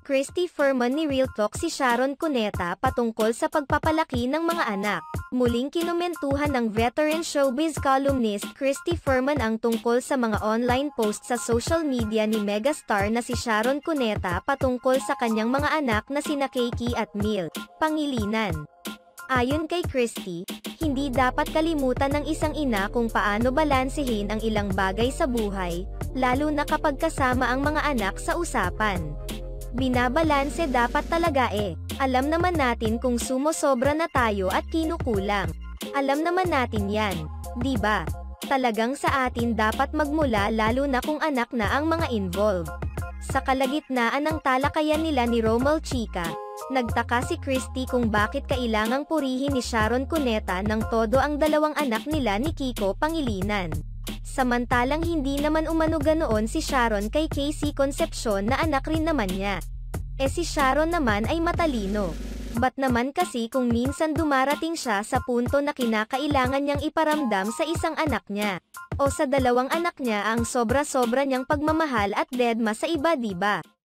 Christy Ferman ni Real Talk si Sharon Cuneta patungkol sa pagpapalaki ng mga anak. Muling kinomentuhan ng veteran showbiz columnist Christy Ferman ang tungkol sa mga online post sa social media ni megastar na si Sharon Cuneta patungkol sa kanyang mga anak na sina Keiki at Mil Pangilinan. Ayon kay Christy, hindi dapat kalimutan ng isang ina kung paano balansehin ang ilang bagay sa buhay, lalo na kapag kasama ang mga anak sa usapan. Binabalanse dapat talaga eh. Alam naman natin kung sumosobra na tayo at kinukulang. Alam naman natin yan, di ba? Talagang sa atin dapat magmula lalo na kung anak na ang mga involved. Sa kalagitnaan ng talakayan nila ni Romel Chica, nagtaka si Christy kung bakit kailangang purihin ni Sharon Cuneta ng todo ang dalawang anak nila ni Kiko Pangilinan. Samantalang hindi naman umano ganoon si Sharon kay Casey Concepcion na anak rin naman niya. Si Sharon naman ay matalino. Ba't naman kasi kung minsan dumarating siya sa punto na kinakailangan niyang iparamdam sa isang anak niya, o sa dalawang anak niya ang sobra-sobra niyang pagmamahal at dedma sa iba, diba?